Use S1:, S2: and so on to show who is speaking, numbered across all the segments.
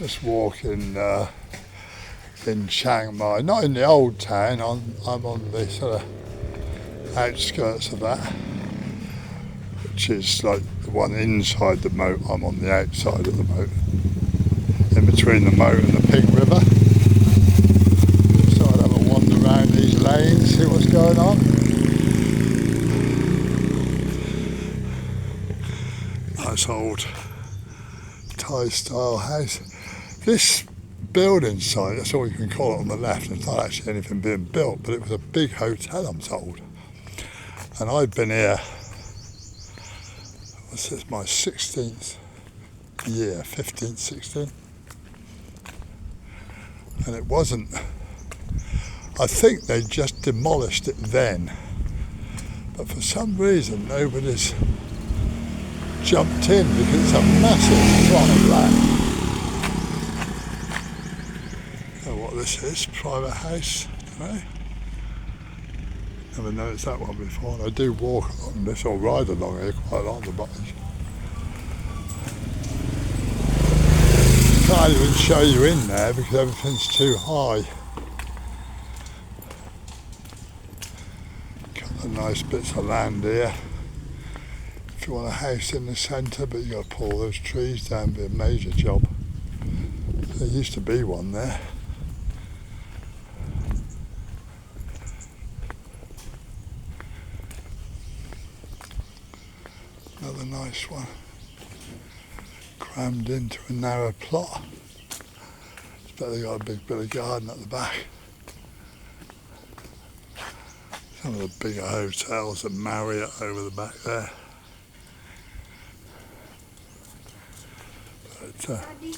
S1: Just walking in Chiang Mai, not in the old town. I'm on the sort of outskirts of that, which is like the one inside the moat. I'm on the outside of the moat, in between the moat and the Pink River. So I'd have a wander around these lanes, see what's going on. Nice old Thai style house. This building site, that's all you can call it, on the left, there's not actually anything being built, but it was a big hotel, I'm told. And I've been here, this is my 16th year, 15th, 16th. And it wasn't, I think they just demolished it then, but for some reason nobody's jumped in, because it's a massive plot of land. I don't know what this is, private house, right? Never noticed that one before. And I do walk along this or ride along here quite a lot on the bottom. Can't even show you in there because everything's too high. Couple of nice bits of land here. If you want a house in the centre, but you got to pull those trees down, it'd be a major job. There used to be one there. Another nice one, crammed into a narrow plot. It's better they got a big bit of garden at the back. Some of the bigger hotels, and Marriott over the back there.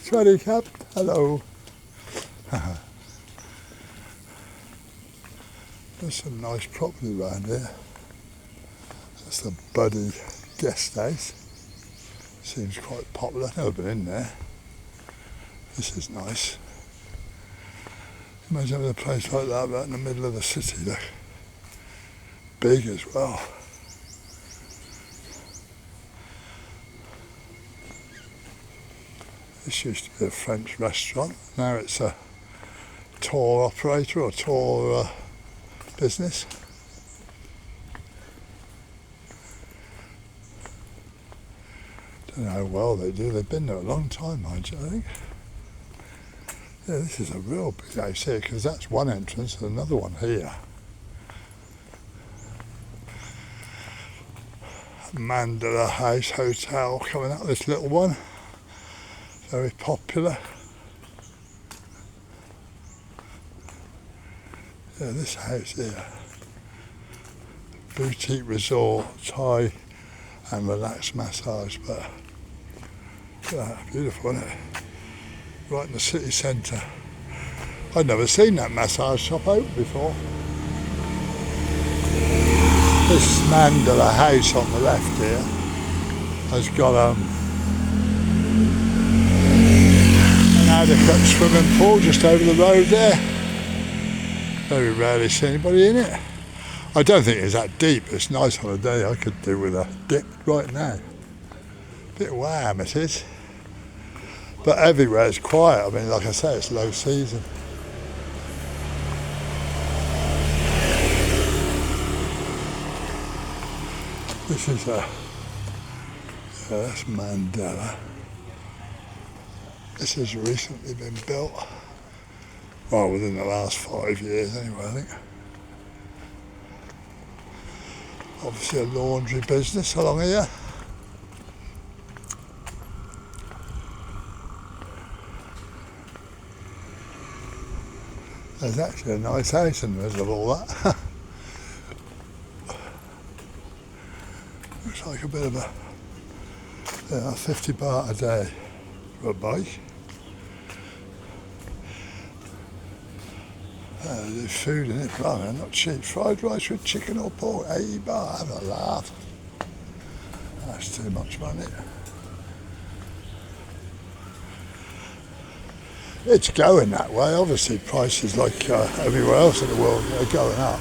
S1: Sorry, Cap. Hello. There's some nice property around here. That's the Buddy guest house. Seems quite popular. I've never been in there. This is nice. Imagine having a place like that right in the middle of the city. Look. Big as well. This used to be a French restaurant. Now it's a tour operator or tour business. Don't know how well they do. They've been there a long time, mind you, I think. Yeah, this is a real big house here, because that's one entrance and another one here. Mandala House Hotel coming out, this little one. Very popular. Yeah, this house here. Boutique resort, Thai and relaxed massage, but yeah, beautiful, isn't it? Right in the city centre. I'd never seen that massage shop open before. This Mandala house on the left here has got an adequate swimming pool just over the road there. Very rarely see anybody in it. I don't think it's that deep. It's nice on a day. I could do with a dip right now. Bit wham it is. But everywhere it's quiet. I mean, like I say, it's low season. This is that's Mandela. This has recently been built. Well, within the last 5 years anyway, I think. Obviously a laundry business along here. There's actually a nice house in the middle of all that. Looks like a bit of a 50 baht a day for a bike. There's food in it, blimey, not cheap. Fried rice with chicken or pork, 80 baht, have a laugh. That's too much money. It's going that way. Obviously prices like everywhere else in the world are going up.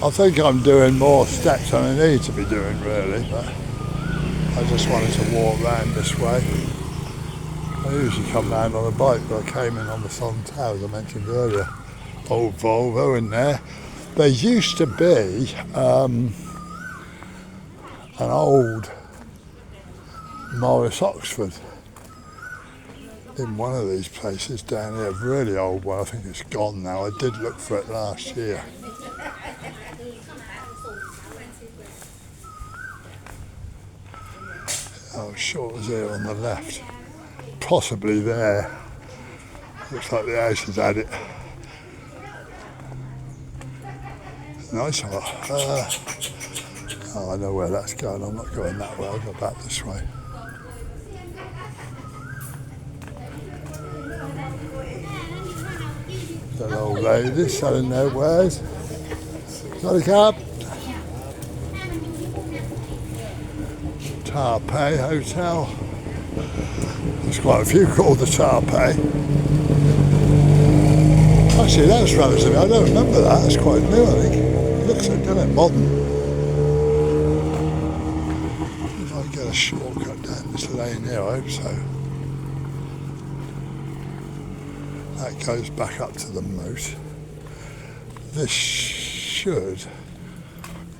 S1: I think I'm doing more steps than I need to be doing really, but I just wanted to walk round this way. I usually come round on a bike, but I came in on the Song Towers I mentioned earlier. Old Volvo in there. There used to be an old Morris Oxford in one of these places down here, a really old one. I think it's gone now. I did look for it last year. I was sure it was here on the left. Possibly there. Looks like the house has had it. Nice one. Oh, I know where that's going. I'm not going that way. I'll go back this way. That old lady selling their wares. Got a cab. Tarpei Hotel. There's quite a few called the Tarpei. Actually, that's relatively, I don't remember that. That's quite new, I think. It looks like, doesn't it? Modern. If I can get a shortcut down this lane here, I hope so. That goes back up to the moat. This should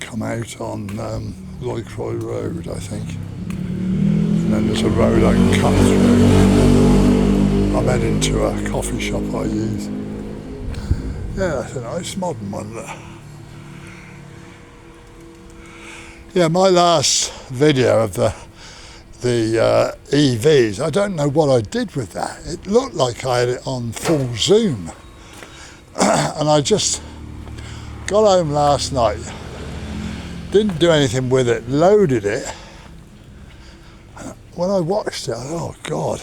S1: come out on Loicroy Road, I think. And then there's a road I can cut through. I'm heading to a coffee shop I use. Yeah, that's a nice modern one. Yeah, my last video of the EVs, I don't know what I did with that. It looked like I had it on full zoom. And I just got home last night, didn't do anything with it, loaded it. When I watched it, I thought, oh God,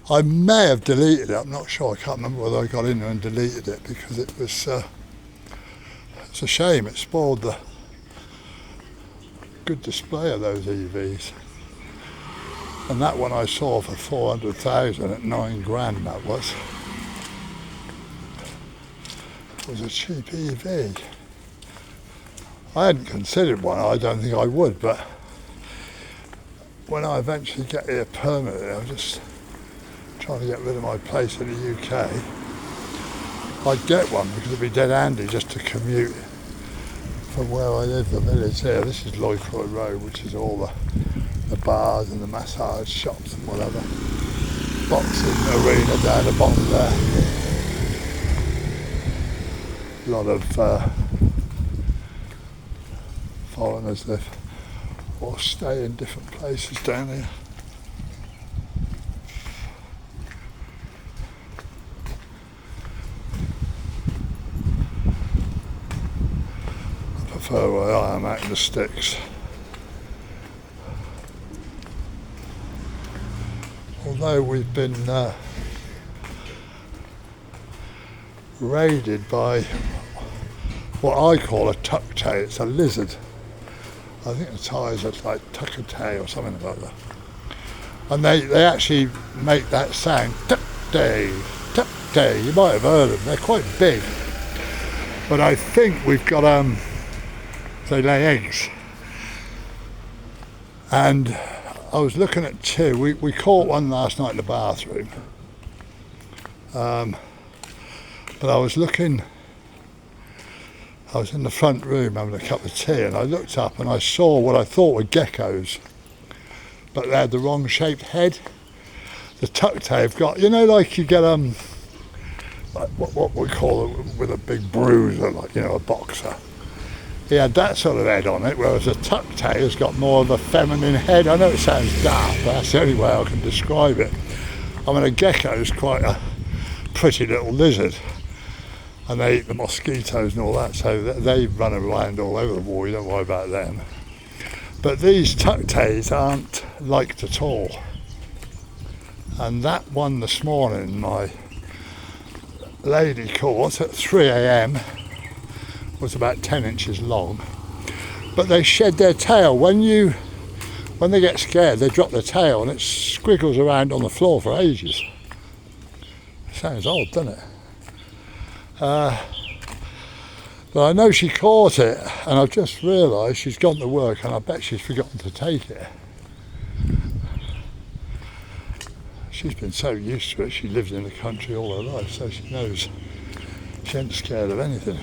S1: I may have deleted it. I'm not sure. I can't remember whether I got in there and deleted it because it was, it's a shame. It spoiled the good display of those EVs. And that one I saw for 400,000 at 9 grand. That was a cheap EV. I hadn't considered one. I don't think I would, but when I eventually get here permanently, I'm just trying to get rid of my place in the UK. I'd get one because it'd be dead handy just to commute from where I live, the village here. This is Loicroy Road, which is all the bars and the massage shops and whatever. Boxing arena down the bottom there. A lot of foreigners live or stay in different places down here. I prefer where I am out in the sticks. Although we've been raided by what I call a tuck-tay. It's a lizard. I think the ties are like tuck-a-tay or something like that. And they actually make that sound, tuck-tay, tuck-tay. You might have heard them. They're quite big. But I think we've got, they lay eggs. And I was looking at two. We caught one last night in the bathroom. But I was looking, I was in the front room having a cup of tea and I looked up and I saw what I thought were geckos, but they had the wrong shaped head. The tuck-tay have got, you know, like you get like what we call it with a big bruiser, like, you know, a boxer. He had that sort of head on it, whereas a tuck-tay has got more of a feminine head. I know it sounds daft, but that's the only way I can describe it. I mean, a gecko is quite a pretty little lizard, and they eat the mosquitoes and all that, so they run around all over the wall. You don't worry about them. But these tuck-tays aren't liked at all. And that one this morning, my lady caught at 3 a.m. was about 10 inches long, but they shed their tail. When they get scared, they drop their tail and it squiggles around on the floor for ages. Sounds odd, doesn't it? But I know she caught it, and I've just realised she's gone to work, and I bet she's forgotten to take it. She's been so used to it, she lived in the country all her life, so she knows she ain't scared of anything.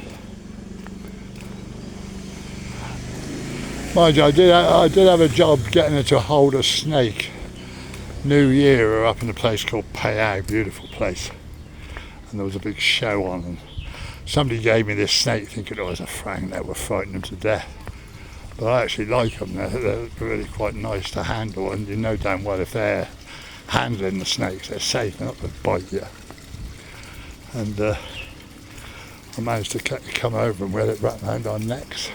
S1: Mind you, I did have a job getting her to hold a snake. New Year, we were up in a place called Payag, beautiful place. And there was a big show on, and somebody gave me this snake thinking it was a frang. They were frightening them to death. But I actually like them, they're really quite nice to handle, and you know damn well if they're handling the snakes, they're safe, they're not going to bite you. And I managed to come over and wear it wrapped around our necks.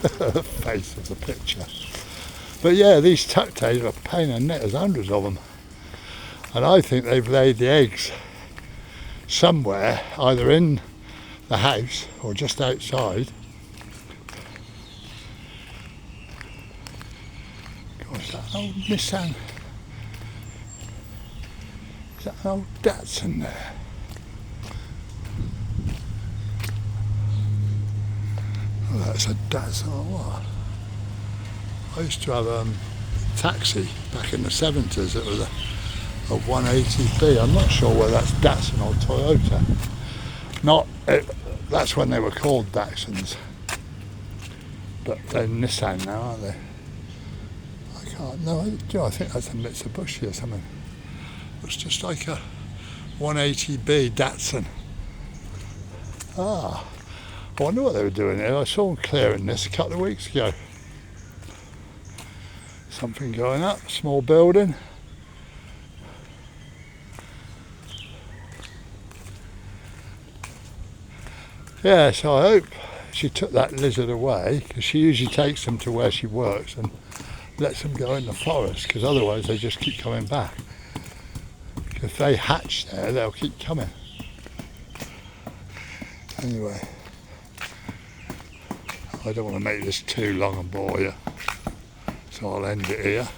S1: The face of the picture. But yeah, these tucktails are a pain in the neck, there's hundreds of them. And I think they've laid the eggs somewhere, either in the house or just outside. Gosh, that old Nissan. Is that an old Datsun there? Oh, that's a Datsun or what? I used to have a taxi back in the 70s. It was a 180B. I'm not sure whether that's Datsun or Toyota. That's when they were called Datsuns. But they're Nissan now, aren't they? I can't know. I think that's a Mitsubishi or something. Looks just like a 180B Datsun. I wonder what they were doing here. I saw them clearing this a couple of weeks ago. Something going up, small building. Yeah, so I hope she took that lizard away, because she usually takes them to where she works and lets them go in the forest, because otherwise they just keep coming back. If they hatch there, they'll keep coming. Anyway, I don't want to make this too long and bore you, so I'll end it here.